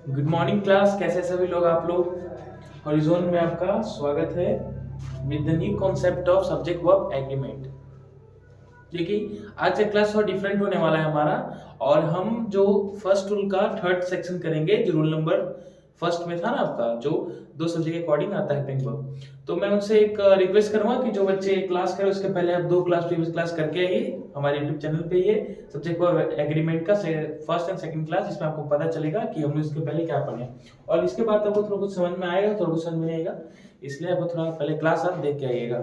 Good morning class, कैसे सभी लोग आप लोग। हॉरिजॉन में आपका स्वागत है with the new concept of subject verb agreement. देखिए आज का क्लास थोड़ा डिफरेंट होने वाला है हमारा, और हम जो फर्स्ट रूल का थर्ड सेक्शन करेंगे, जो रूल नंबर फर्स्ट में था ना आपका, जो दो सब्जेक्ट के अकॉर्डिंग आता है हेल्पिंग वर्ब। तो मैं उनसे एक रिक्वेस्ट करूंगा कि जो बच्चे क्लास करें उसके पहले आप दो क्लास प्रीवियस क्लास करके आइए हमारे यूट्यूब चैनल पे। ये सब्जेक्ट वर्ब एग्रीमेंट का फर्स्ट एंड सेकंड क्लास, इसमें आपको पता चलेगा कि हमने इसके पहले क्या पढ़े, और इसके बाद आपको थोड़ा कुछ समझ में आएगा, थोड़ा कुछ समझ में नहीं आएगा, इसलिए आपको थोड़ा पहले क्लास आप देख के आइएगा।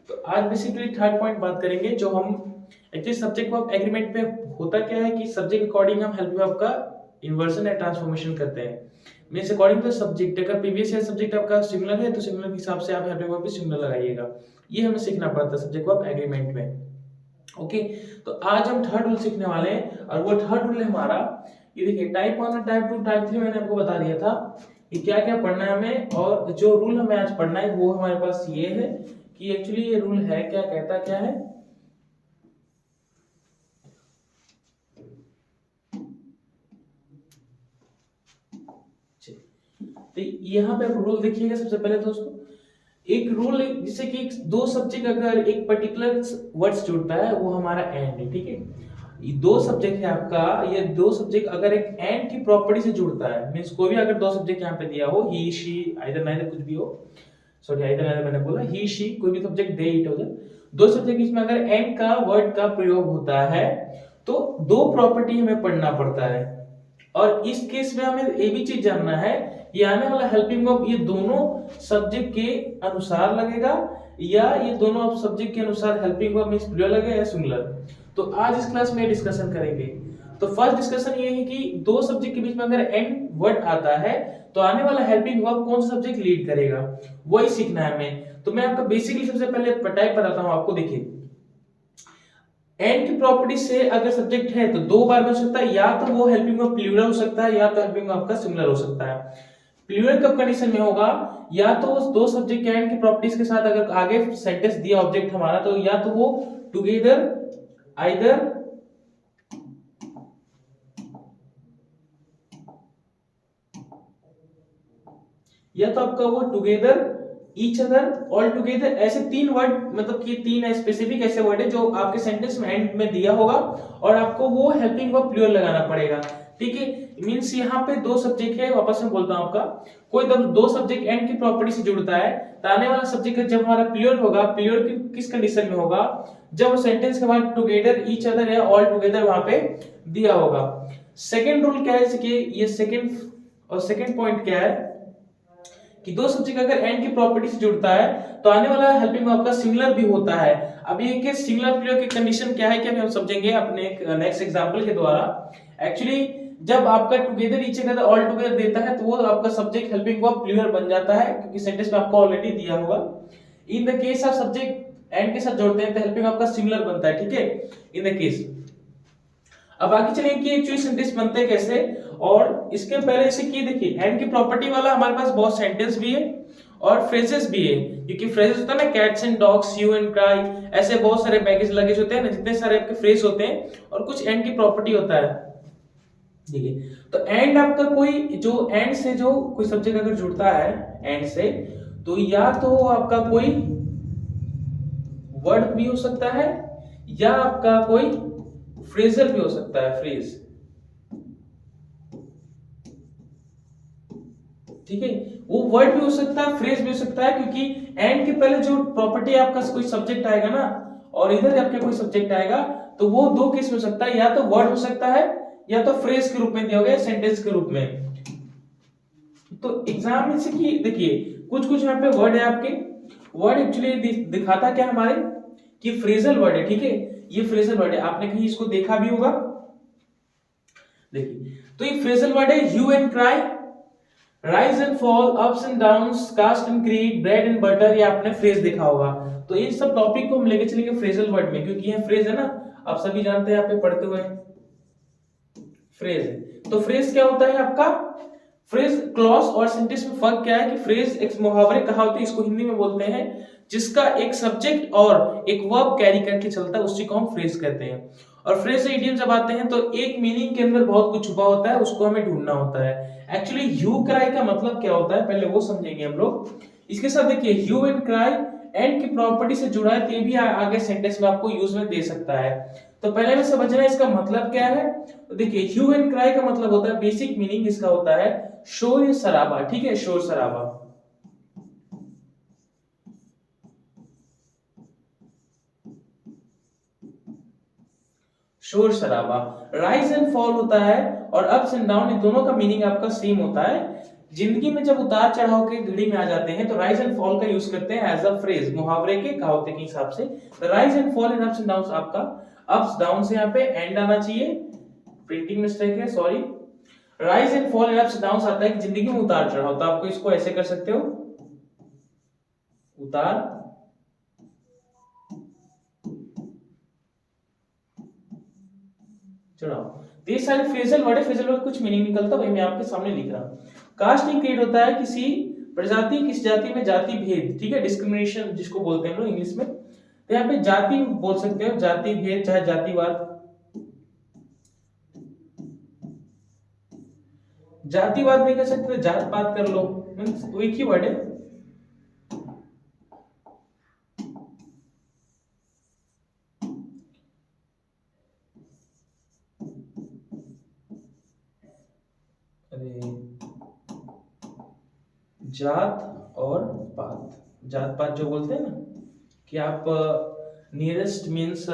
तो आज बेसिकली थर्ड पॉइंट बात करेंगे, जो हम एक्चुअली सब्जेक्ट वर्ब एग्रीमेंट पे होता क्या है कि सब्जेक्ट अकॉर्डिंग हम हेल्प वर्ब का इन्वर्जन या ट्रांसफॉर्मेशन करते हैं। मींस अकॉर्डिंग टू सब्जेक्ट, अगर प्रीवियस ईयर सब्जेक्ट आपका सिमिलर है तो सिमिलर के हिसाब से आप हेल्प वर्ब भी सिमिलर लगाइएगा। ये हमें सीखना पड़ता है सब्जेक्ट वर्ब एग्रीमेंट में। ओके, तो आज हम थर्ड रूल सीखने वाले हैं, और वो थर्ड रूल है हमारा, ये देखिए टाइप 1 और टाइप 2 टाइप 3 मैंने आपको बता दिया था कि क्या क्या पढ़ना है हमें, और जो रूल हमें आज पढ़ना है वो हमारे पास ये है कि एक्चुअली ये रूल है क्या, कहता क्या है। तो यहाँ पे आप रूल देखिएगा। सबसे पहले दोस्तों एक रूल, जैसे कि दो सब्जेक्ट अगर एक पर्टिकुलर वर्ड्स जुड़ता है वो हमारा एंड है, ठीक है। ये दो सब्जेक्ट है आपका, ये दो सब्जेक्ट अगर एक एंड की प्रॉपर्टी से जुड़ता है, मींस कोई भी अगर दो सब्जेक्ट यहाँ पे दिया हो, ही शी आइदर नाइदर कुछ भी हो, सॉरी आइदर नाइदर मैंने बोला, ही शी कोई भी सब्जेक्ट दे इट हो जाए, दो सब्जेक्ट इसमें अगर एंड का वर्ड का प्रयोग होता है तो दो प्रॉपर्टी हमें पढ़ना पड़ता है। और इस केस में हमें ये भी चीज जानना है, ये आने वाला हेल्पिंग वर्ब ये दोनों सब्जेक्ट के अनुसार लगेगा, या ये दोनों सब्जेक्ट के अनुसार हेल्पिंग वर्ब मींस प्लूरल लगेगा या सिंगुलर। तो आज इस क्लास में डिस्कशन करेंगे। तो फर्स्ट डिस्कशन ये है कि दो सब्जेक्ट के बीच में अगर एंड वर्ड आता है तो आने वाला हेल्पिंग वर्ब कौन सा सब्जेक्ट लीड करेगा, वही सीखना है हमें। तो मैं आपको बेसिकली सबसे पहले टाइप बताता हूं आपको। देखिए एंड की प्रॉपर्टी से अगर सब्जेक्ट है तो दो बार बन सकता है, या तो वो हेल्पिंग वर्ब प्लूरल हो सकता है या तो हेल्पिंग वर्ब का सिंगुलर हो सकता है। प्लूरल कब कंडीशन में होगा, या तो उस दो सब्जेक्ट एंड की प्रॉपर्टीज के साथ अगर आगे सेंटेंस दिया ऑब्जेक्ट हमारा, तो या तो वो टुगेदर आइदर या तो आपका वो together each other all together, ऐसे तीन वर्ड, मतलब कि तीन स्पेसिफिक ऐसे वर्ड है जो आपके सेंटेंस में एंड में दिया होगा और आपको वो हेल्पिंग वर्ब प्लूरल लगाना पड़ेगा, ठीक है। मींस यहाँ पे दो सब्जेक्ट है, वापस में बोलता हूं आपका, कोई दो सब्जेक्ट एंड की प्रॉपर्टी से जुड़ता है तो आने वाला सब्जेक्ट जब हमारा प्लूरल होगा, प्लूरल किस कंडीशन में होगा, जब सेंटेंस के बाद टुगेदर ईच अदर या ऑल टुगेदर वहां पे दिया होगा। सेकंड रूल क्या है कि ये सेकंड और सेकंड पॉइंट क्या है कि दो सब्जेक्ट अगर एंड की प्रॉपर्टी से जुड़ता है तो आने वाला हेल्पिंग वर्ब का सिंगुलर भी होता है। अब ये के सिंगुलर प्लूरल की कंडीशन क्या है कि हम समझेंगे अपने नेक्स्ट एग्जांपल के द्वारा। एक्चुअली जब आपका together each other all together देता है तो वो आपका सब्जेक्ट हेल्पिंग वर्ब प्लूरल बन जाता है, क्योंकि सेंटेंस में आपको ऑलरेडी दिया होगा। In the case of subject and के साथ जोड़ते हैं तो हेल्पिंग वर्ब का सिंगुलर बनता है, ठीक है, इन द केस। अब आगे चलेंगे कि एक्चुअली सेंटेंस बनते हैं कैसे, और इसके पहले से कि देखिए एंड की प्रॉपर्टी वाला हमारे पास बहुत सेंटेंस भी है और फ्रेजेस भी है, क्योंकि फ्रेजेस होता है ना, cats and dogs, you and cry, ऐसे बहुत सारे पैकेज लगेज होते हैं ना, जितने सारे आपके फ्रेज होते हैं और कुछ एंड की प्रॉपर्टी होता है, ठीक है। तो एंड आपका कोई जो एंड से जो कोई सब्जेक्ट अगर जुड़ता है एंड से, तो या तो आपका कोई वर्ड भी हो सकता है या आपका कोई फ्रेजल भी हो सकता है, फ्रेज, ठीक है। वो वर्ड भी हो सकता है, फ्रेज भी हो सकता है, क्योंकि एंड के पहले जो प्रॉपर्टी आपका कोई सब्जेक्ट आएगा ना और इधर आपके कोई सब्जेक्ट आएगा, तो वो दो केस में हो सकता है, या तो वर्ड हो सकता है या तो फ्रेज के रूप में दिया गया, सेंटेंस के रूप में। तो एग्जाम में से कि देखिए कुछ कुछ यहाँ पे वर्ड है आपके, वर्ड एक्चुअली दिखाता क्या हमारे कि फ्रेजल वर्ड है, ठीक है, ये फ्रेजल वर्ड है, आपने कहीं इसको देखा भी होगा। देखिए तो ये फ्रेजल वर्ड है, hue and cry, rise and fall, ups and downs, caste and creed, bread and butter, ये आपने फ्रेज देखा होगा। तो इन सब टॉपिक को हम लेके चलेंगे फ्रेजल वर्ड में, क्योंकि ये फ्रेज है ना, आप सभी जानते हैं, आप पे पढ़ते हुए फ्रेज। तो फ्रेज क्या होता है आपका, फ्रेज क्लॉज और सेंटेंस में फर्क क्या है कि फ्रेज एक मुहावरे कहावतें, इसको हिंदी में बोलते हैं, जिसका एक सब्जेक्ट और एक वर्ब कैरी करके चलता है, उसी को हम फ्रेज कहते हैं। और फ्रेज से इडियम जब आते हैं तो एक मीनिंग के अंदर बहुत कुछ छुपा होता है, उसको हमें ढूंढना होता है। एक्चुअली ह्यू क्राई का मतलब क्या होता है पहले वो समझेंगे हम लोग। इसके साथ देखिए ह्यू एंड क्राई एंड की प्रॉपर्टी से जुड़ा है, तो ये भी आगे सेंटेंस में आपको यूज में दे सकता है। तो पहले में समझना है इसका मतलब क्या है। तो देखिए ह्यू एंड क्राई का मतलब होता है, बेसिक मीनिंग इसका होता है शोर या शराबा, ठीक है, शोर शराबा। शोर शराबा। राइज एंड फॉल होता है और अप्स एंड डाउन, इन दोनों का मीनिंग आपका सेम होता है। जिंदगी में जब उतार चढ़ाव के घड़ी में आ जाते हैं तो राइज एंड फॉल का यूज करते हैं एज अ फ्रेज, मुहावरे के कहावते के हिसाब से। Rise and fall in ups and down, आपका अप्स डाउन से यहाँ पे एंड आना चाहिए, प्रिंटिंग मिस्टेक है, sorry. Rise and fall in ups and down आता है कि जिंदगी में उतार चढ़ाव, तो आपको इसको ऐसे कर सकते हो, उतार चढ़ाव। ये सारे फ्रेजल वर्ड है, फ्रेजल वर्ड कुछ मीनिंग निकलता वही मैं आपके सामने लिख रहा हूं। कास्टिंग क्रिएट होता है किसी प्रजाति किस जाति में जाति भेद, ठीक है, डिस्क्रिमिनेशन जिसको बोलते हैं हम लोग इंग्लिश में। तो यहाँ पे जाति बोल सकते हो, जाति भेद चाहे जातिवाद, जातिवाद नहीं कर सकते, जात पात कर लो, वो एक ही वर्ड है। जात और पात, जात पात जो बोलते हैं ना कि आप नियरेस्ट मीन्स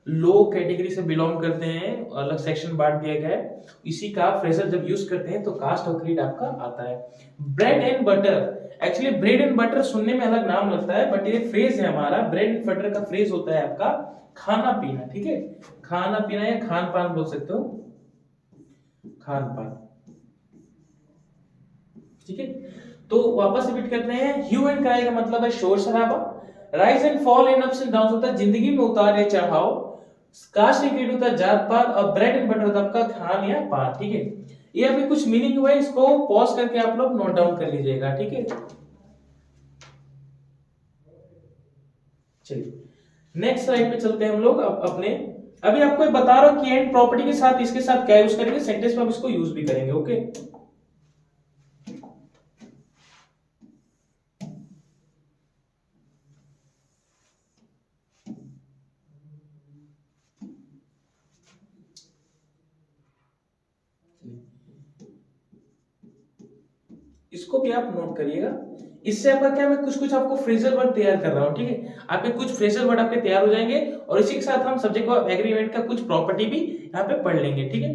लो कैटेगरी से बिलोंग करते हैं, अलग सेक्शन बांट दिया गया है, इसी का फ्रेजर जब यूज करते हैं तो कास्ट और क्रीड आपका आता है। Bread and butter, actually bread and butter सुनने में अलग नाम लगता है बट ये फ्रेज है हमारा। ब्रेड एंड बटर का फ्रेज होता है आपका खाना पीना, ठीक है, खाना पीना या खान पान बोल सकते हो, खान पान, ठीक है। तो वापस रिपीट करते हैं, ह्यू एंड क्राई का मतलब है शोर शराबा, rise and fall in ups and down होता है जिंदगी में उतार या चढ़ाव, कास्ट एंड क्रीड होता है जात पात, और ब्रेड एंड बटर होता है आपका खान या पान, ठीक है। ये अभी कुछ मीनिंग हुआ है, इसको पॉज करके आप लोग नोट डाउन कर लीजिएगा, ठीक है। चलिए नेक्स्ट स्लाइड पे चलते हैं हम लोग अपने। अभी आपको बता रहा हूं कि एंड प्रॉपर्टी के साथ इसके साथ क्या यूज करेंगे, सेंटेंस में हम इसको यूज भी करेंगे, ओके। इसको भी आप नोट करिएगा। इससे आपका क्या, मैं कुछ कुछ आपको फ्रेजल वर्ड तैयार कर रहा हूं, ठीक है। आपके कुछ फ्रेजल वर्ड आपके तैयार हो जाएंगे और इसी के साथ हम सब्जेक्ट ऑफ एग्रीमेंट का कुछ प्रॉपर्टी भी यहाँ पे पढ़ लेंगे, ठीक है।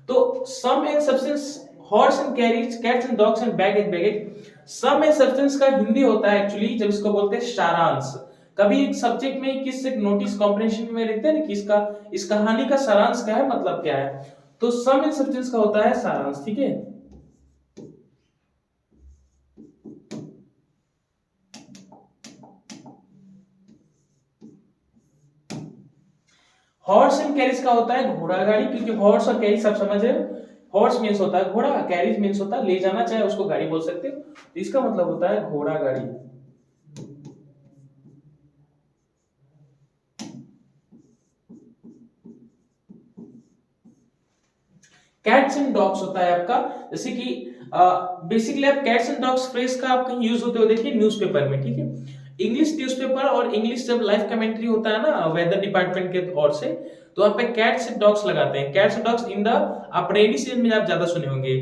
तो sum and substance, horse and carriage, cats and dogs and bag and baggage. Sum and substance का हिंदी होता है एक्चुअली जब इसको बोलते हैं सारांश। कभी एक सब्जेक्ट में किस नोटिस कॉम्प्रिहेंशन में लिखते हैं ना कि इसका, इस कहानी का सारांश क्या है, मतलब क्या है, तो सम एंड सब्सटेंस का होता है सारांश, ठीक है। हॉर्स एंड कैरीज का होता है घोड़ा गाड़ी, क्योंकि हॉर्स और कैरीज सब समझ रहे हो, हॉर्स मीन्स होता है घोड़ा, कैरीज मीन्स होता है ले जाना, चाहे उसको गाड़ी बोल सकते हो, तो इसका मतलब होता है घोड़ा गाड़ी। कैट्स एंड डॉग्स होता है आपका, जैसे कि बेसिकली आप कैट्स एंड डॉग्स फ्रेज का आप कहीं यूज होते हो देखिए न्यूज़पेपर में, ठीक है। इंग्लिश न्यूज़पेपर और इंग्लिश जब लाइव कमेंट्री होता है ना वेदर डिपार्टमेंट के ओर से, तो वहां पे कैट्स एंड डॉग्स लगाते हैं। Cats and dogs in the आप रेनी सीजन में आप ज्यादा सुने होंगे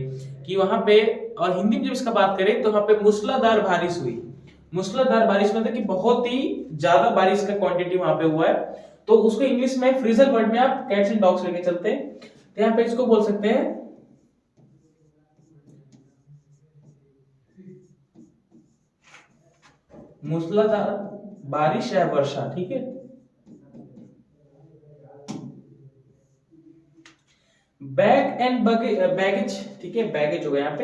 कि वहां पे, और हिंदी में जब इसका बात करें तो वहां पे मूसलाधार बारिश हुई। मूसलाधार बारिश मतलब कि बहुत ही ज्यादा बारिश का क्वांटिटी वहां पे हुआ है, तो उसको इंग्लिश में फ्रेजल वर्ड में आप कैट्स एंड डॉग्स लेके चलते हैं, तो यहाँ पे इसको बोल सकते हैं मूसलाधार बारिश या वर्षा, ठीक है। बैग एंड बैगेज, ठीक है, बैगेज हो गया यहाँ पे।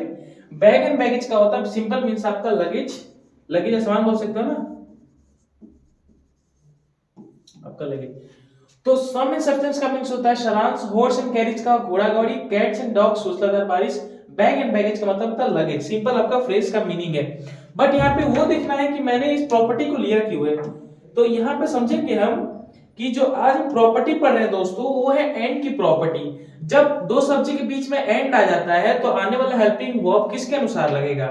बैग एंड बैगेज का होता है सिंपल मींस आपका लगेज, लगेज सामान बोल सकते हो ना, आपका लगेज। तो सम एंड सब्सटेंस का मींस होता है सारांश, हॉर्स एंड कैरीज का घोड़ा गाड़ी, कैट्स एंड डॉग्स मूसलाधार बारिश, बैग एंड बैगेज का मतलब होता है लगेज। सिंपल आपका फ्रेज का मीनिंग है, बट यहाँ पे वो देखना है कि मैंने इस प्रॉपर्टी को लिया क्यों है। तो यहाँ पे समझेंगे हम कि जो आज हम प्रॉपर्टी पढ़ रहे हैं दोस्तों वो है एंड की प्रॉपर्टी। जब दो सब्जेक्ट के बीच में एंड आ जाता है तो आने वाला हेल्पिंग वर्ब किसके अनुसार लगेगा,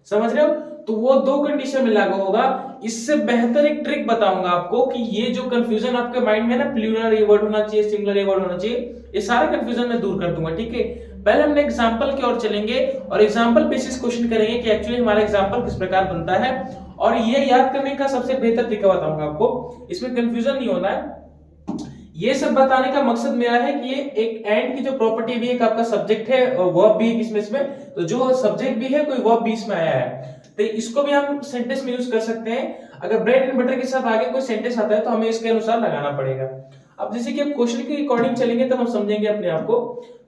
समझ रहे हो? तो वो दो कंडीशन में लागू होगा। इससे बेहतर एक ट्रिक बताऊंगा आपको कि ये जो कंफ्यूजन आपके माइंड में ना प्लूरल ये वर्ड होना चाहिए, सिंगुलर ये वर्ड होना चाहिए, ये सारे कंफ्यूजन मैं दूर कर दूंगा, ठीक है। पहले हम एग्जांपल की ओर चलेंगे और एग्जांपल बेसिस क्वेश्चन करेंगे कि एक्चुअली हमारा एग्जांपल किस प्रकार बनता है, और ये याद करने का सबसे बेहतर तरीका बताऊंगा आपको, इसमें कंफ्यूजन नहीं होना है। ये सब बताने का मकसद मेरा है कि ये एक एंड की जो प्रॉपर्टी भी एक आपका सब्जेक्ट है और वर्ब भी है इसमें, तो जो सब्जेक्ट भी है कोई वर्ब भी इसमें आया है, तो इसको भी हम सेंटेंस में यूज कर सकते हैं। अगर ब्रेड एंड बटर के साथ आगे कोई सेंटेंस आता है तो हमें इसके अनुसार लगाना पड़ेगा। अब जैसे कि क्वेश्चन के अकॉर्डिंग चलेंगे तब हम समझेंगे अपने आप को।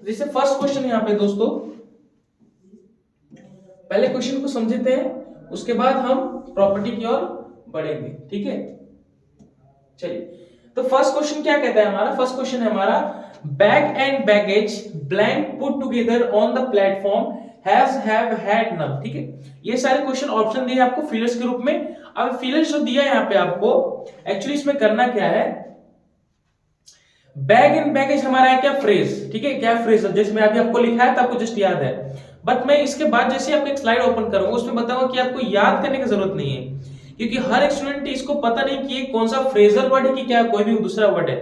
जैसे फर्स्ट क्वेश्चन यहाँ पे दोस्तों, पहले क्वेश्चन को समझते हैं उसके बाद हम प्रॉपर्टी की ओर बढ़ेंगे, ठीक है। चलिए, तो फर्स्ट क्वेश्चन क्या कहता है हमारा, फर्स्ट क्वेश्चन है हमारा bag and baggage blank put together on the platform has have had none, ठीक है। ये सारे क्वेश्चन ऑप्शन दिए आपको फिलर्स के रूप में। अब फिलर्स जो दिया है यहाँ पे आपको, एक्चुअली इसमें करना क्या है, बैग एंड बैगेज हमारा है क्या फ्रेज, ठीक है, क्या फ्रेज जिसमें अभी आपको लिखा है तो आपको जस्ट याद है, बट मैं इसके बाद जैसे आपको एक स्लाइड ओपन करूंगा उसमें बताऊंगा कि आपको याद करने की जरूरत नहीं है, क्योंकि हर एक स्टूडेंट इसको पता नहीं कि ये कौन सा फ्रेजल वर्ड है कि क्या कोई भी दूसरा वर्ड है,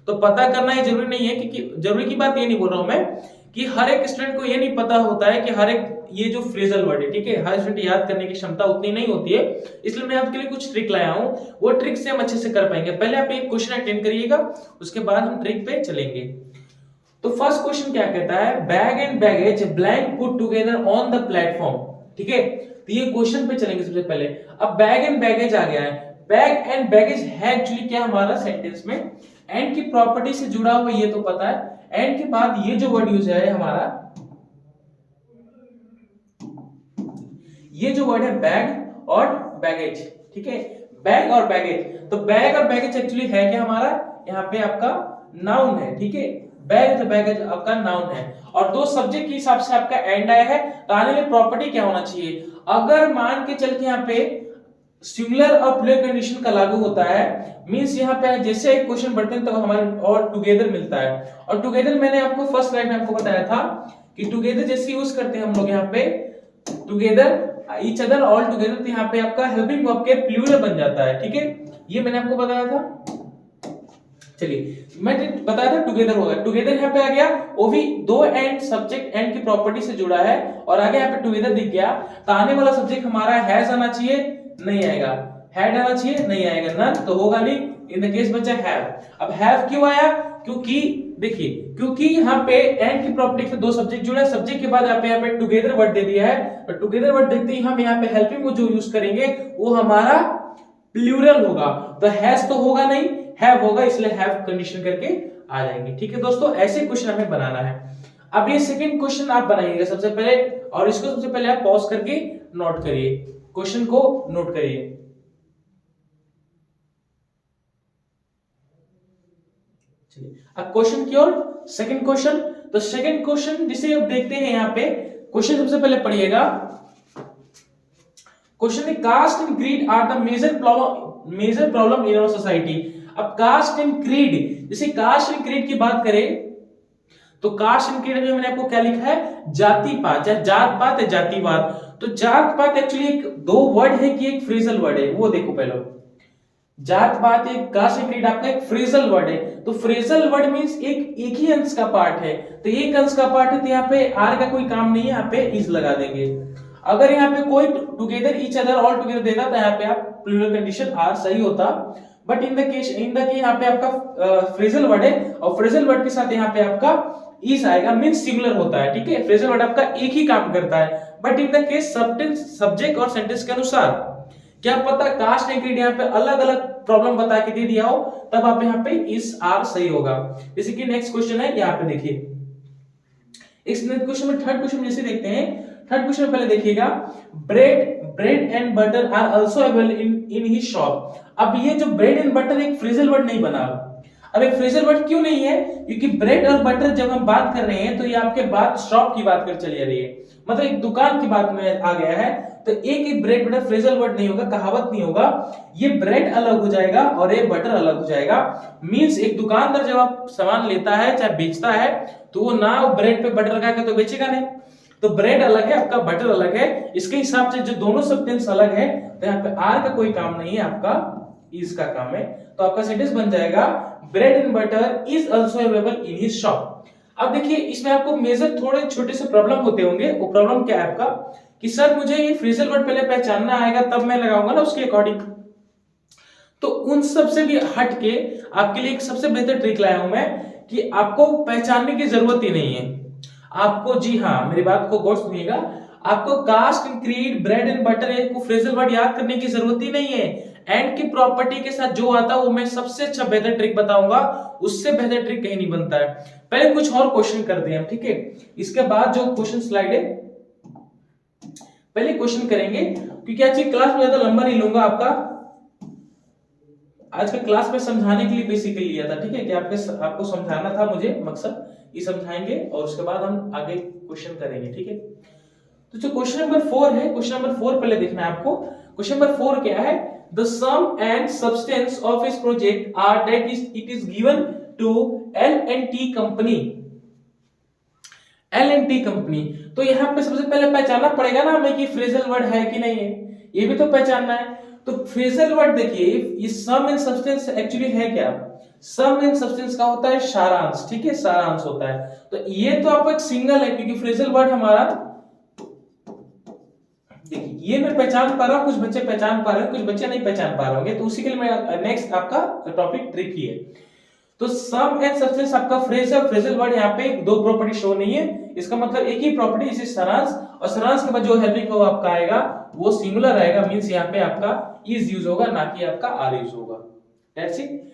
तो पता करना ये जरूरी नहीं है। क्योंकि जरूरी की बात ये नहीं बोल रहा हूं मैं कि हर एक स्टूडेंट को ये नहीं पता होता है कि हर एक ये जो फ्रेजल वर्ड है, ठीक है, हर स्टूडेंट याद करने की क्षमता उतनी नहीं होती है, इसलिए मैं आपके लिए कुछ ट्रिक लाया हूं, वो ट्रिक से हम अच्छे से कर पाएंगे। पहले आप एक क्वेश्चन अटेंड करिएगा, उसके बाद हम ट्रिक पे चलेंगे। तो फर्स्ट क्वेश्चन क्या कहता है, bag and baggage blank put together on the platform, ठीक है। तो ये क्वेश्चन पे चलेंगे सबसे पहले। अब बैग एंड बैगेज आ गया है, बैग एंड बैगेज है एक्चुअली क्या हमारा सेंटेंस में एंड की प्रॉपर्टी से जुड़ा हुआ, ये तो पता है। एंड के बाद ये जो वर्ड यूज है हमारा, ये जो वर्ड है बैग और बैगेज, ठीक है, बैग और बैगेज। तो बैग और बैगेज एक्चुअली है क्या हमारा, यहाँ पे आपका नाउन है, ठीक है, बैग तो बैगेज आपका नाउन है, और दो सब्जेक्ट के हिसाब से आपका एंड आया है, तो आने वाली प्रॉपर्टी क्या होना चाहिए, अगर मान के चल के यहाँ पे सिंगुलर और प्लूरल कंडीशन का लागू होता है, मींस यहाँ पे जैसे एक क्वेश्चन बढ़ते हैं तो हमारे और टुगेदर मिलता है, और टुगेदर मैंने आपको फर्स्ट स्लाइड में आपको बताया था कि टुगेदर जैसे यूज करते हैं हम लोग यहाँ पे together each other all together, तो यहाँ पे आपका हेल्पिंग वर्ब के प्लूरल बन जाता है, ठीक है, ये मैंने आपको बताया था। चलिए, मैं बताया था टुगेदर होगा, टुगेदर यहाँ पे आ गया, वो भी दो एंड सब्जेक्ट एंड की प्रॉपर्टी से जुड़ा है, और आगे यहाँ पे टुगेदर दिख गया, तो आने वाला सब्जेक्ट हमारा हैज आना चाहिए, नहीं आएगा, हैड आना चाहिए, नहीं आएगा, नन तो होगा नहीं, इन द केस बचा हैव। अब हैव क्यों आया, क्योंकि देखिए, क्योंकि यहाँ पे एंड की प्रॉपर्टी से दो सब्जेक्ट जुड़ा है, सब्जेक्ट के बाद यहाँ पे टुगेदर वर्ड दे दिया है, तो टुगेदर वर्ड देखते ही हम यहाँ पे हेल्पिंग को जो यूज करेंगे वो हमारा प्लूरल होगा, तो हैज तो होगा नहीं, हैव होगा, इसलिए हैव कंडीशन करके आ जाएंगे, ठीक है दोस्तों। ऐसे क्वेश्चन हमें बनाना है। अब ये सेकंड क्वेश्चन आप बनाइएगा सबसे पहले, और इसको सबसे पहले आप पॉज करके नोट करिए, क्वेश्चन को नोट करिए। चलिए, अब क्वेश्चन की ओर, सेकंड क्वेश्चन, तो सेकंड क्वेश्चन जिसे अब देखते हैं यहाँ पे, क्वेश्चन सबसे पहले पढ़िएगा। क्वेश्चन है caste and creed are the major problem in our society. अब कास्ट एंड क्रीड, जैसे कास्ट एंड क्रीड की बात करें तो कास्ट एंड क्रीड में मैंने आपको क्या लिखा है, जाति पात, चाहे जात पात है जातिवाद, तो जात पात एक्चुअली एक दो वर्ड है कि एक फ्रेजल वर्ड है, वो देखो पहले, जात पात एक, कास्ट एंड क्रीड आपका एक फ्रेजल वर्ड है, तो फ्रेजल वर्ड मींस एक ही अंश का पार्ट है, तो एक अंश का पार्ट है, तो यहाँ पे आर का कोई काम नहीं है, यहाँ पे इज लगा देंगे। अगर यहाँ पे कोई together each other all together देता तो यहाँ पे आप प्लूरल कंडीशन आर सही होता, बट इन द केस यहाँ पे आपका फ्रेजल वर्ड है, और फ्रेजल वर्ड के साथ यहाँ पे आपका इज आएगा, मींस सिंगुलर होता है, ठीक है, फ्रेजल वर्ड आपका एक ही काम करता है, but in the case subject और सेंटेंस के अनुसार, क्या पता कास्ट एंड क्रीड यहाँ पे अलग अलग प्रॉब्लम बता के दे दिया हो, तब आप यहाँ पे इस आर सही होगा। जैसे कि नेक्स्ट क्वेश्चन है, यहाँ पे देखिए, इस क्वेश्चन में थर्ड क्वेश्चन जैसे देखते हैं, थर्ड क्वेश्चन में पहले देखिएगा, bread and butter are also available in his shop. अब ये जो ब्रेड एंड बटर एक फ्रेजल वर्ड नहीं बना, अब एक फ्रेजल वर्ड क्यों नहीं है, क्योंकि ब्रेड और बटर जब हम बात कर रहे हैं तो ये आपके बात शॉप की बात कर चली आ रही है, मतलब एक दुकान की बात में आ गया है, तो एक ही ब्रेड बटर फ्रेजल वर्ड नहीं होगा, कहावत नहीं होगा। ये ब्रेड अलग हो जाएगा और ये बटर अलग हो जाएगा। मींस एक दुकानदार जब आप सामान लेता है चाहे बेचता है तो वो ना ब्रेड पे बटर लगा के तो बेचेगा नहीं। तो ब्रेड अलग है, आपका बटर अलग है। इसके हिसाब से जो दोनों सेंटेंस अलग है, तो यहाँ पे आर का कोई काम नहीं है, आपका इज का काम है। तो आपका सेंटेंस बन जाएगा bread and butter is also available in his shop. अब देखिए इसमें आपको मेजर थोड़े छोटे से प्रॉब्लम होते होंगे। वो प्रॉब्लम क्या है आपका कि सर मुझे ये फ्रेजल वर्ड पहले पहचानना आएगा तब मैं लगाऊंगा ना उसके अकॉर्डिंग। तो उन सब से भी हट के आपके लिए एक सबसे बेहतर ट्रिक लाया हूं मैं कि आपको पहचानने की जरूरत ही नहीं है। आपको, जी हाँ, मेरी बात को गौर सुनिएगा, आपको caste and creed bread and butter को फ्रेजल वर्ड याद करने की जरूरत ही नहीं है। एंड की प्रॉपर्टी के साथ जो आता है वो मैं सबसे अच्छा बेहतर ट्रिक बताऊंगा, उससे बेहतर ट्रिक कहीं नहीं बनता है। पहले कुछ और क्वेश्चन कर दिए हम, ठीक है। इसके बाद जो क्वेश्चन स्लाइड है पहले क्वेश्चन करेंगे, क्योंकि आज की क्लास में ज्यादा लंबा नहीं लूंगा आपका। आज का क्लास में समझाने के लिए बेसिकली लिया था, ठीक है, कि आपको समझाना था मुझे, मकसद ये समझाएंगे और उसके बाद हम आगे क्वेश्चन करेंगे, ठीक है। तो जो क्वेश्चन नंबर 4 है, क्वेश्चन नंबर 4 पहले देखना है आपको। क्वेश्चन नंबर 4 क्या है? The sum and substance of his project are that it is given to L&T company. L&T company, तो यहां पे सबसे पहले पहचानना पड़ेगा ना हमें कि फ्रेजल वर्ड है कि नहीं है, ये भी तो पहचानना है। तो फ्रेजल वर्ड देखिए, ये सम एंड सब्सटेंस एक्चुअली है क्या? सम एंड सब्सटेंस का होता है सारांश, ठीक है, सारांश होता है। तो ये तो आपको एक सिंगल है, क्योंकि फ्रेजल वर्ड हमारा, देखिए ये मैं पहचान पा रहा हूं, कुछ बच्चे पहचान पा रहे हैं, कुछ बच्चे नहीं पहचान पा रहे होंगे, तो उसी के लिए मैं नेक्स्ट आपका टॉपिक ट्रिकी है। तो सम एंड सब्सटेंस आपका फ्रेज है, फ्रेजल वर्ड यहाँ पे दो प्रॉपर्टी शो नहीं है, इसका मतलब एक ही प्रॉपर्टी, इसे सारांश, और सारांश के बाद जो हेल्पिंग वर्ब आपका आएगा वो सिंगुलर आएगा। मींस यहाँ पे आपका इज यूज होगा, ना कि आपका आर यूज होगा। That's it.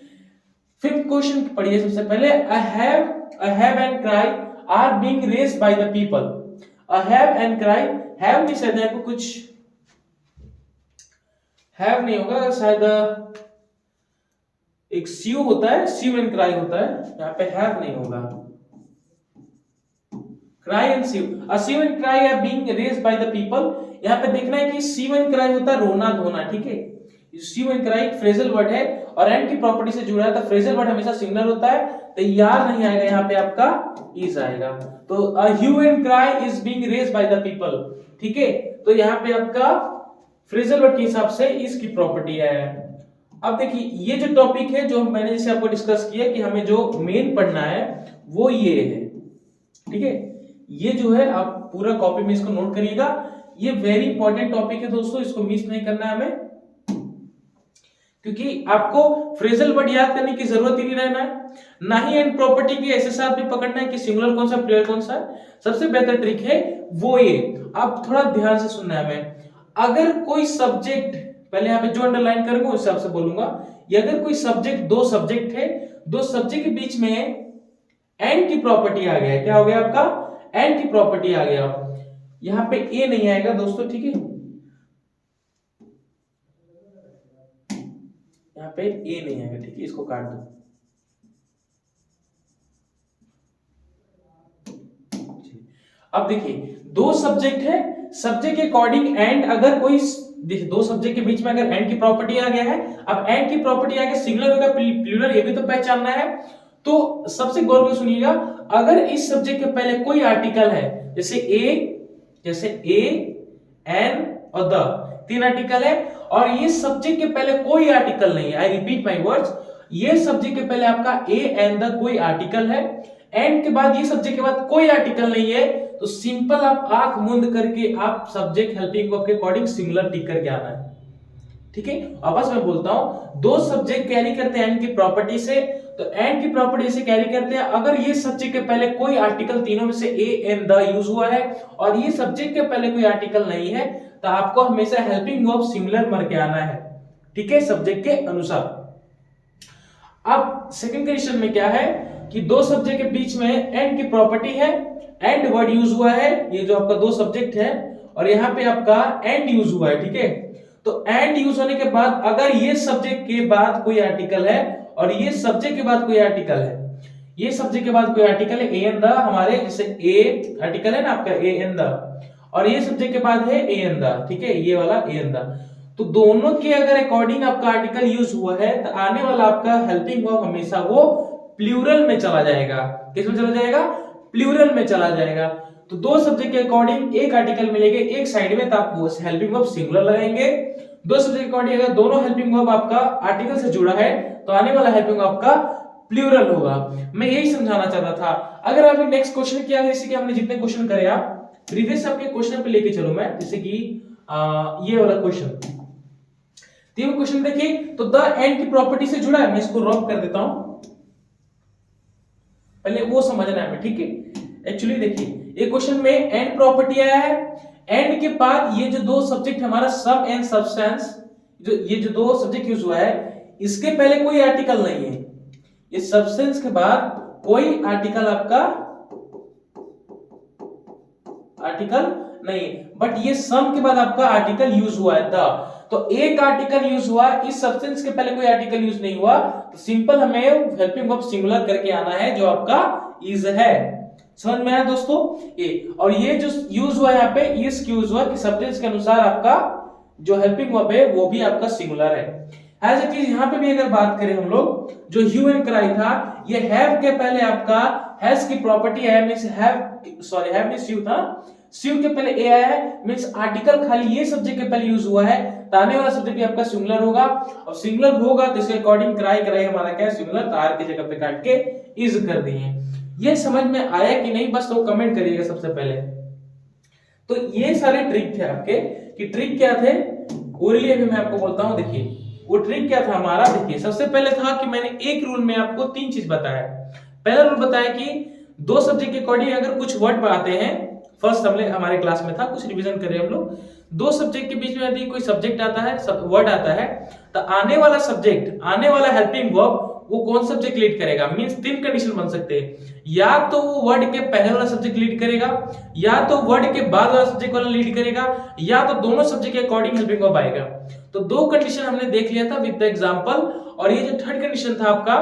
फिफ्थ क्वेश्चन पढ़िए सबसे पहले। I have and cry are being raised by the people। I have and cry, have नहीं शायद आपको कुछ, have नहीं होगा शायद, एक सीयू होता है, सीयू एंड क्राई होता है, यहाँ पे हैव नहीं होगा। Cry and hue, a hue and cry are being raised by the people. यहाँ पे देखना है कि सीयू एंड क्राई होता है रोना धोना, ठीक है। Hue and cry phrasal word है और एंड की प्रॉपर्टी से जुड़ा है, तो फ्रेजल वर्ड हमेशा सिंगुलर होता है, तो यार नहीं आएगा, यहाँ पे आपका इज आएगा। तो a hue and cry is being raised by the people, ठीक है। तो यहाँ पे आपका फ्रेजल वर्ड के हिसाब से इसकी प्रॉपर्टी है। अब देखिए ये जो टॉपिक है, जो मैंने जैसे आपको डिस्कस किया कि हमें जो मेन पढ़ना है वो ये है, ठीक है। ये जो है आप पूरा कॉपी में इसको नोट करिएगा, ये वेरी इंपॉर्टेंट टॉपिक है दोस्तों, इसको मिस नहीं करना है हमें, क्योंकि आपको फ्रेजल वर्ड याद करने की जरूरत ही नहीं रहना है, ना ही एंड प्रॉपर्टी की ऐसे साथ भी पकड़ना है कि सिंगुलर कौन सा प्लूरल कौन सा। सबसे बेहतर ट्रिक है वो ये, आप थोड़ा ध्यान से सुनना है हमें। अगर कोई सब्जेक्ट, पहले यहाँ पे जो अंडरलाइन करूंगा उस हिसाब से बोलूंगा, ये अगर कोई सब्जेक्ट, दो सब्जेक्ट है, दो सब्जेक्ट के बीच में एंड की प्रॉपर्टी आ गया, क्या हो गया आपका? एंड की प्रॉपर्टी आ गया। यहाँ पे ए नहीं आएगा दोस्तों, ठीक है, यहाँ पे ए नहीं आएगा, ठीक है, इसको काट दो। अब देखिए दो सब्जेक्ट है, सब्जेक्ट के अकॉर्डिंग एंड, अगर कोई, देखिए दो सब्जेक्ट के बीच में अगर एंड की प्रॉपर्टी आ गया है, अब एंड की प्रॉपर्टी आ गया, सिंगुलर होगा प्लूरल, ये भी तो पहचानना है। तो सबसे गौर से सुनिएगा, अगर इस सब्जेक्ट के पहले कोई आर्टिकल है, जैसे ए एन और द, तीन आर्टिकल है, और ये सब्जेक्ट के पहले कोई आर्टिकल नहीं है, आई रिपीट माई वर्ड्स, ये सब्जेक्ट के पहले आपका ए एंड द कोई आर्टिकल है, एंड के बाद ये सब्जेक्ट के बाद कोई आर्टिकल नहीं है, तो सिंपल आप आंख मूंद करके आप सब्जेक्ट हेल्पिंग वर्ब के अकॉर्डिंग सिंगुलर टिक करके आना है, ठीक है। वापस मैं बोलता हूं, दो सब्जेक्ट कैरी करते हैं एंड की प्रॉपर्टी से, तो एंड की प्रॉपर्टी से कैरी करते हैं, अगर ये सब्जेक्ट के पहले कोई आर्टिकल, तीनों में से ए एंड द यूज हुआ है, और ये सब्जेक्ट के पहले कोई आर्टिकल नहीं है, तो आपको हमेशा हेल्पिंग वर्ब सिंगुलर मर के आना है, ठीक है, सब्जेक्ट के अनुसार। अब सेकंड कंडीशन में क्या है कि दो सब्जेक्ट के बीच में एंड की प्रॉपर्टी है, एंड वर्ड यूज हुआ है, ये जो आपका दो सब्जेक्ट है, और यहाँ पे आपका एंड यूज हुआ है, ठीक है। तो एंड यूज होने के बाद अगर ये सब्जेक्ट के बाद कोई आर्टिकल है और ये सब्जेक्ट के बाद कोई आर्टिकल है, ये सब्जेक्ट के बाद कोई आर्टिकल है, ए एंड द, हमारे जैसे ए आर्टिकल है ना आपका ए एंड द, और ये सब्जेक्ट के बाद है ए एन द, ठीक है, ये वाला ए एन द। तो दोनों के अगर अकॉर्डिंग आपका आर्टिकल यूज हुआ है तो आने वाला आपका हेल्पिंग वर्ब हमेशा वो प्लूरल में चला जाएगा। किसमें चला जाएगा? प्लूरल में चला जाएगा। तो दो सब्जेक्ट के अकॉर्डिंग एक आर्टिकल मिलेगा एक साइड में, तो आप वो हेल्पिंग वर्ब सिंगुलर लगाएंगे। दो सब्जेक्ट के अकॉर्डिंग अगर दोनों हेल्पिंग वर्ब आपका आर्टिकल से जुड़ा है तो आने वाला हेल्पिंग वर्ब आपका प्लूरल होगा। मैं यही समझाना चाहता था। अगर आपने नेक्स्ट क्वेश्चन किया, जैसे कि हमने जितने क्वेश्चन करे आप प्रीवियस आपके क्वेश्चन पे लेके चलो मैं, जैसे कि ये वाला क्वेश्चन, ये क्वेश्चन देखिए, तो द एंड की प्रॉपर्टी से जुड़ा है। मैं इसको रॉप कर देता हूं, पहले वो समझना है, ठीक है। एक्चुअली देखिए ये क्वेश्चन में एंड प्रॉपर्टी आया है, एंड के बाद ये जो दो सब्जेक्ट हमारा सब एंड सब्सटेंस, जो ये जो दो सब्जेक्ट यूज हुआ है इसके पहले कोई आर्टिकल नहीं है। ये सब्सटेंस के बाद कोई आर्टिकल आपका आर्टिकल नहीं, बट ये सम के बाद आपका आर्टिकल यूज हुआ है द। तो एक आर्टिकल यूज हुआ, इस सब्सटेंस के पहले कोई आर्टिकल यूज नहीं हुआ, तो सिंपल हमें हेल्पिंग वर्ब सिंगुलर करके आना है जो आपका इज है। समझ में आया दोस्तों? ये और ये जो यूज हुआ यहाँ पे इस यूज हुआ कि सब्जेक्ट्स के अनुसार आपका जो हेल्पिंग वर्ब है वो भी आपका सिंगुलर है। एज इट इज यहाँ पे भी अगर बात करें हम लोग, जो ह्यू एंड क्राई था, ये हैव के पहले आपका हैज की प्रॉपर्टी है, means have, sorry have means you था, स्यू के पहले ए आया है, मींस आर्टिकल खाली ये सब्जेक्ट के पहले यूज हुआ है, तो आने वाला सब्जेक्ट भी आपका सिंगुलर होगा, और सिंगुलर होगा तो इसके अकॉर्डिंग क्राई क्राई हमारा क्या है सिंगुलर, तो आर की जगह पे काट के इज कर दिए। ये समझ में आया कि नहीं, बस तो कमेंट करिएगा सबसे पहले। तो ये सारे ट्रिक थे आपके, कि ट्रिक क्या थे ओरली अभी मैं आपको बोलता हूं। देखिए वो ट्रिक क्या था हमारा, देखिए सबसे पहले था कि मैंने एक रूल में आपको तीन चीज बताया। पहला रूल बताया कि दो सब्जेक्ट के अकॉर्डिंग अगर कुछ वर्ड आते हैं, फर्स्ट हमारे क्लास में था, कुछ रिवीजन करें हम लोग, दो सब्जेक्ट के बीच में यदि कोई सब्जेक्ट आता है, वर्ड आता है, तो आने वाला सब्जेक्ट, आने वाला हेल्पिंग वर्ब वो कौन सब्जेक्ट लीड करेगा, मींस तीन कंडीशन बन सकते हैं, या तो वो वर्ड के पहले वाला सब्जेक्ट लीड करेगा, या तो वर्ड के बाद वाला सब्जेक्ट वाला लीड करेगा, या तो दोनों सब्जेक्ट के अकॉर्डिंग हेल्पिंग वर्ब आएगा। तो दो कंडीशन हमने देख लिया था विद द एग्जांपल। और ये जो थर्ड कंडीशन था आपका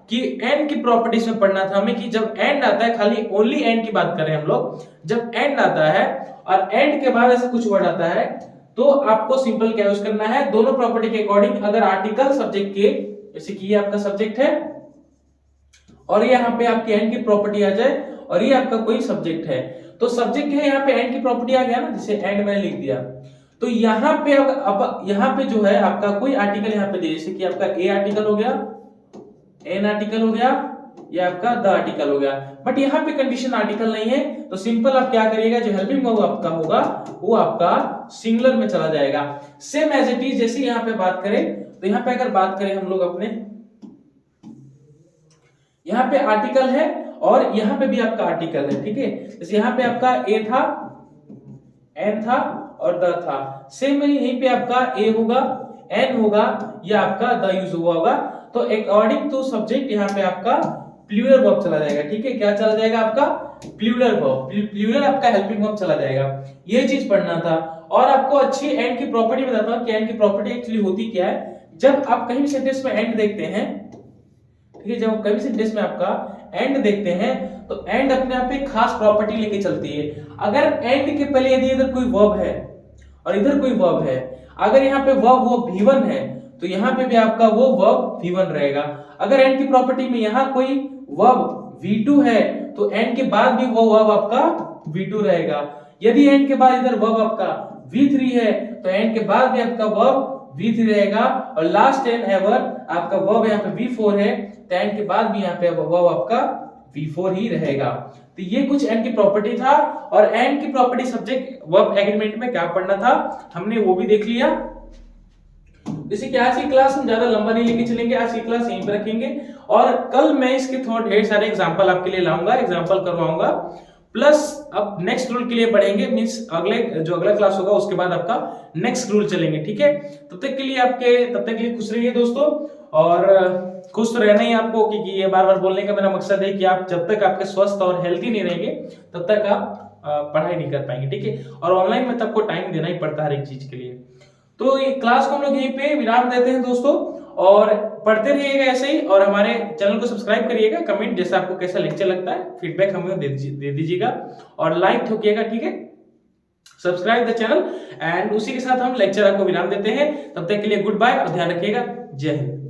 कि एंड की प्रॉपर्टीज में पढ़ना था हमें, कि जब एंड आता है, खाली ओनली एंड की बात करें हम लोग, जब एंड आता है और एंड के बाद ऐसा कुछ वर्ड आता है तो आपको सिंपल क्या यूज करना है, दोनों प्रॉपर्टी के अकॉर्डिंग अगर आर्टिकल सब्जेक्ट के, जैसे कि ये आपका सब्जेक्ट है और यहाँ पे आपकी एंड की प्रॉपर्टी आ जाए और ये आपका कोई सब्जेक्ट है, तो सब्जेक्ट है यहाँ पे एंड की प्रॉपर्टी आ गया ना, जैसे एंड मैंने लिख दिया, तो यहाँ पे अब यहाँ पे जो है आपका कोई आर्टिकल यहाँ पे दे, जैसे कि आपका ए आर्टिकल हो गया, एन आर्टिकल हो गया, या आपका द आर्टिकल हो गया, बट यहाँ पे कंडीशन आर्टिकल नहीं है, तो सिंपल आप क्या करिएगा, जो हेल्पिंग वर्ब आपका होगा वो आपका सिंगुलर में चला जाएगा। सेम एज इट इज, जैसे यहाँ पे बात करें, तो यहाँ पे अगर बात करें हम लोग अपने, यहाँ पे आर्टिकल है और यहाँ पे भी आपका आर्टिकल है, ठीक है। जैसे यहाँ पे आपका ए था, एन था और द था, सेम यहीं पे आपका ए होगा, एन होगा, या आपका द यूज हुआ होगा, तो अकॉर्डिंग टू सब्जेक्ट यहाँ पे आपका प्लूरल वर्ब चला जाएगा, ठीक है। क्या चला जाएगा आपका प्लूरल वर्ब, प्लूरल आपका हेल्पिंग वर्ब चला जाएगा, ये चीज पढ़ना था। और आपको अच्छी एंड की प्रॉपर्टी बताता हूं कि एंड की प्रॉपर्टी एक्चुअली होती क्या है। जब आप कहीं भी सेंटेंस में एंड देखते हैं, ठीक है, जब आप कहीं भी सेंटेंस में आपका एंड देखते हैं तो एंड अपने आप एक खास प्रॉपर्टी लेके चलती है। अगर एंड के पहले यदि इधर कोई वर्ब है और इधर कोई वर्ब है, अगर यहाँ पे वर्ब वो V1 है तो यहाँ पे भी आपका वो वर्ब V1 रहेगा। अगर एंड की प्रॉपर्टी में यहाँ कोई वर्ब V2 है तो एंड के बाद भी वो वर्ब आपका V2 रहेगा। यदि एंड के बाद इधर वर्ब आपका V3 है तो एंड के बाद भी आपका वर्ब V3 रहेगा, और लास्ट एंड एवर आपका वर्ब यहाँ पे V4 है तो एंड के बाद भी यहाँ पे वर्ब आपका V4 ही रहेगा। तो ये कुछ एंड की प्रॉपर्टी था, और एंड की प्रॉपर्टी सब्जेक्ट वर्ब एग्रीमेंट में क्या पढ़ना था हमने वो भी देख लिया। जैसे कि आज की क्लास हम ज्यादा लंबा नहीं लेके चलेंगे, आज की क्लास यहीं पे रखेंगे, और कल मैं इसके थोड़ा ढेर सारे एग्जांपल आपके लिए लाऊंगा, एग्जांपल करवाऊंगा, प्लस अब नेक्स्ट रूल के लिए बढ़ेंगे, मींस अगला क्लास होगा उसके बाद आपका नेक्स्ट रूल चलेंगे, ठीक है। तब तक के लिए खुश रहिए दोस्तों, और खुश तो रहना ही आपको, क्योंकि ये बार बार बोलने का मेरा मकसद है कि आप जब तक आपके स्वस्थ और हेल्थी नहीं रहेंगे तब तक आप पढ़ाई नहीं कर पाएंगे, ठीक है। और ऑनलाइन में तो आपको टाइम देना ही पड़ता है हर एक चीज के लिए। तो ये क्लास को हम लोग यहीं पे विराम देते हैं दोस्तों, और पढ़ते रहिएगा ऐसे ही, और हमारे चैनल को सब्सक्राइब करिएगा, कमेंट जैसा आपको कैसा लेक्चर लगता है फीडबैक हमें दे दीजिएगा, और लाइक ठोकिएगा, ठीक है। Subscribe the channel. एंड उसी के साथ हम लेक्चर को विराम देते हैं। तब तक के लिए गुड बाय और ध्यान रखिएगा। जय हिंद।